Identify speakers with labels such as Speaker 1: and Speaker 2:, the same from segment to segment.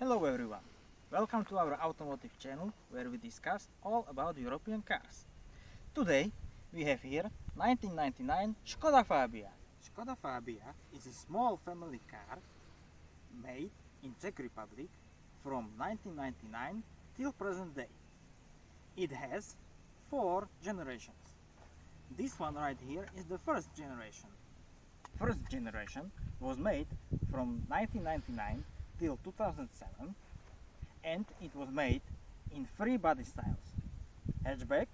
Speaker 1: Hello everyone, welcome to our automotive channel where we discuss all about European cars. Today we have here 1999 Škoda Fabia. Škoda Fabia is a small family car made in Czech Republic from 1999 till present day. It has 4 generations. This one right here is the first generation. First generation was made from 1999 till 2007 and it was made in 3 body styles: hatchback,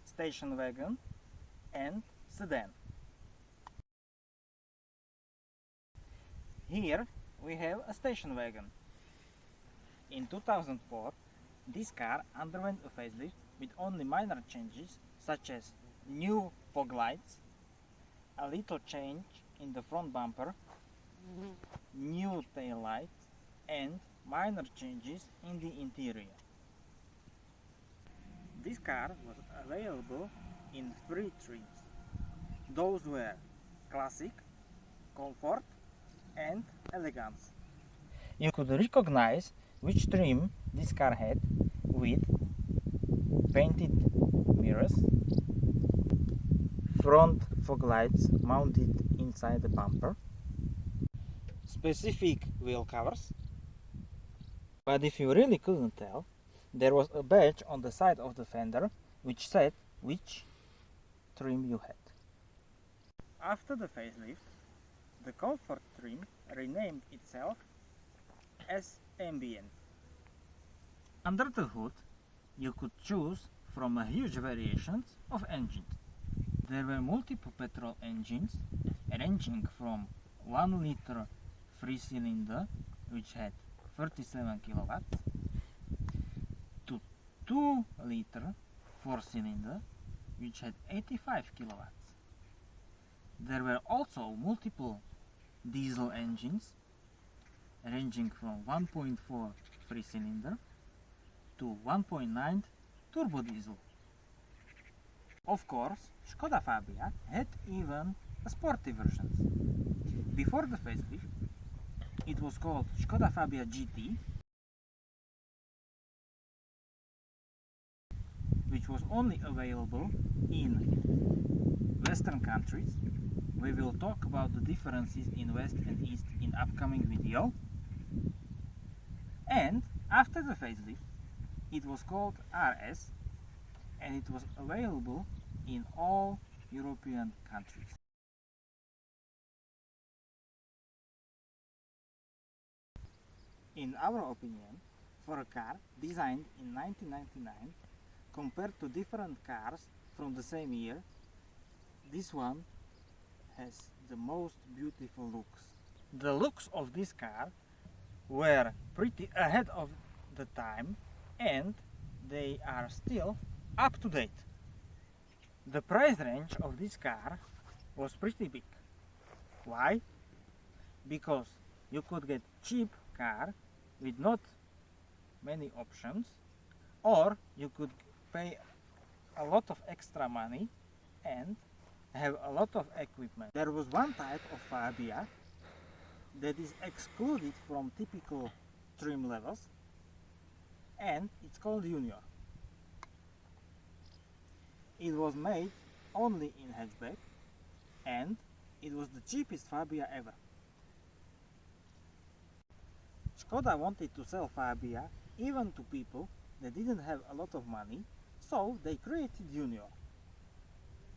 Speaker 1: station wagon and sedan. Here we have a station wagon. In 2004 this car underwent a facelift with only minor changes such as new fog lights, a little change in the front bumper, new tail lights and minor changes in the interior. This car was available in 3 trims. Those were Classic, Comfort and Elegance. You could recognize which trim this car had with painted mirrors, front fog lights mounted inside the bumper, specific wheel covers, but if you really couldn't tell, there was a badge on the side of the fender which said which trim you had. After the facelift, the Comfort trim renamed itself as Ambient. Under the hood, you could choose from a huge variations of engines. There were multiple petrol engines ranging from 1 liter 3-cylinder which had 37 kilowatts to 2 liter 4-cylinder which had 85 kilowatts. There were also multiple diesel engines ranging from 1.4 3-cylinder to 1.9 turbo diesel. Of course, Škoda Fabia had even a sporty versions. Before the facelift, it was called Škoda Fabia GT, which was only available in Western countries. We will talk about the differences in West and East in upcoming video. And after the facelift, it was called RS and it was available in all European countries. In our opinion, for a car designed in 1999 compared to different cars from the same year, this one has the most beautiful looks. The looks of this car were pretty ahead of the time and they are still up to date. The price range of this car was pretty big. Why? Because you could get cheap car with not many options, or you could pay a lot of extra money and have a lot of equipment. There was one type of Fabia that is excluded from typical trim levels and it's called Junior. It was made only in hatchback and it was the cheapest Fabia ever. Škoda wanted to sell Fabia even to people that didn't have a lot of money, so they created Junior.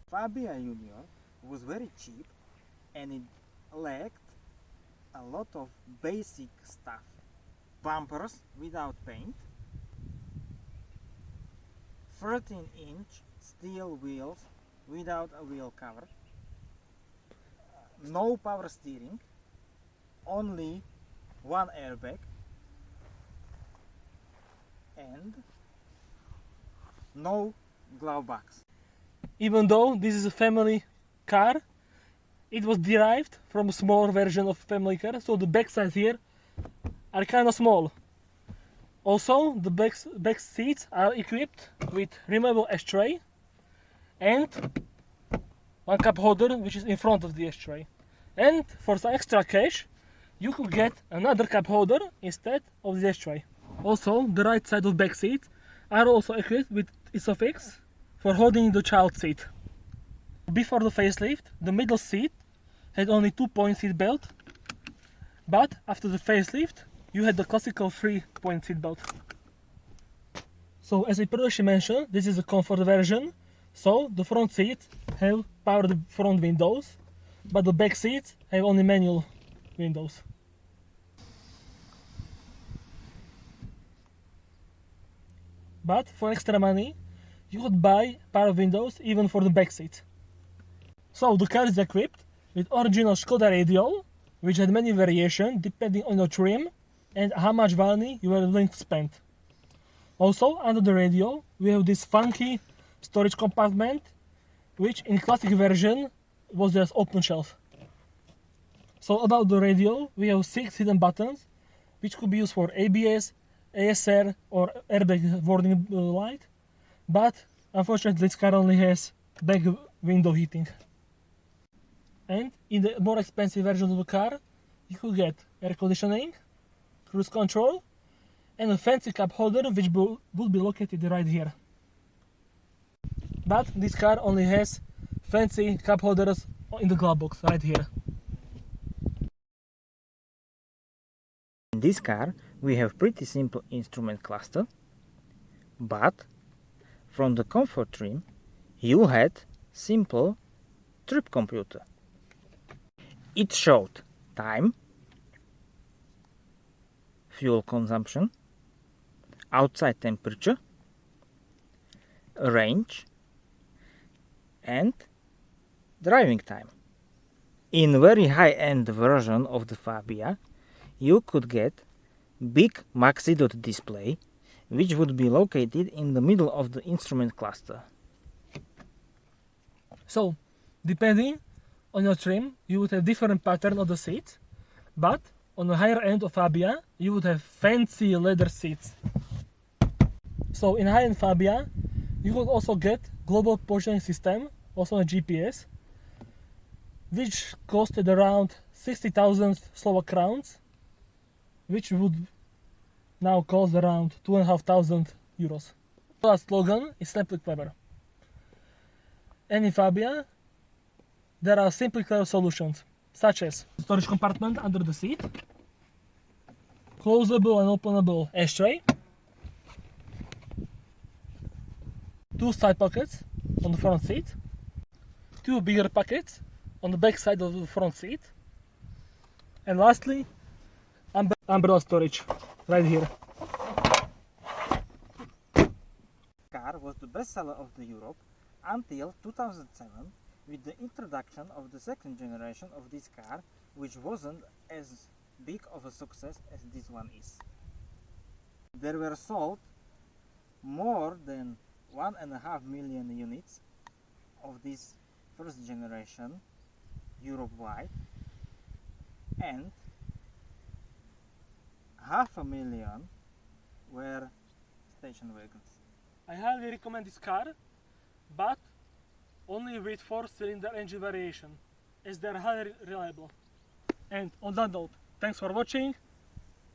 Speaker 1: Fabia Junior was very cheap and it lacked a lot of basic stuff. Bumpers without paint, 13-inch steel wheels without a wheel cover, no power steering, only 1 airbag and no glove box.
Speaker 2: Even though this is a family car, it was derived from a smaller version of family car, so the back sides here are kind of small. Also, the back seats are equipped with removable ashtray and one cup holder which is in front of the ashtray. And for some extra cash, you could get another cup holder instead of the ashtray. Also, the right side of back seat are also equipped with Isofix for holding the child seat. Before the facelift, the middle seat had only 2-point seat belt, but after the facelift, you had the classical 3-point seat belt. So, as I previously mentioned, this is a comfort version. So, the front seats have powered front windows, but the back seats have only manual windows. But for extra money, you could buy power windows even for the back seat. So the car is equipped with original Škoda radio, which had many variations depending on your trim and how much money you were willing to spend. Also, under the radio, we have this funky storage compartment, which in classic version was just open shelf. So about the radio, we have 6 hidden buttons, which could be used for ABS, ASR or airbag warning light, but unfortunately this car only has back window heating. And in the more expensive version of the car, you could get air conditioning, cruise control, and a fancy cup holder which would be located right here. But this car only has fancy cup holders in the glove box right here.
Speaker 1: In this car we have pretty simple instrument cluster, but from the comfort trim you had simple trip computer. It showed time, fuel consumption, outside temperature, range and driving time. In very high-end version of the Fabia you could get big maxi dot display which would be located in the middle of the instrument cluster.
Speaker 2: So, depending on your trim, you would have different pattern of the seats, but on the higher end of Fabia, you would have fancy leather seats. So in high-end Fabia, you could also get global positioning system, also a GPS, which costed around 60,000 Slovak crowns, which would now cost around 2,500 euros. Our slogan is simply clever. And in Fabia, there are simply clever solutions, such as storage compartment under the seat, closable and openable ashtray, 2 side pockets on the front seat, 2 bigger pockets on the back side of the front seat, and lastly, umbrella storage right here.
Speaker 1: Car was the bestseller of the Europe until 2007 with the introduction of the second generation of this car, which wasn't as big of a success as this one is. There were sold more than 1.5 million units of this first generation Europe-wide, and 500,000 were station wagons.
Speaker 2: I highly recommend this car, but only with 4-cylinder engine variation, as they are highly reliable. And on that note, thanks for watching,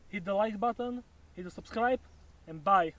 Speaker 2: hit the like button, hit the subscribe, and bye!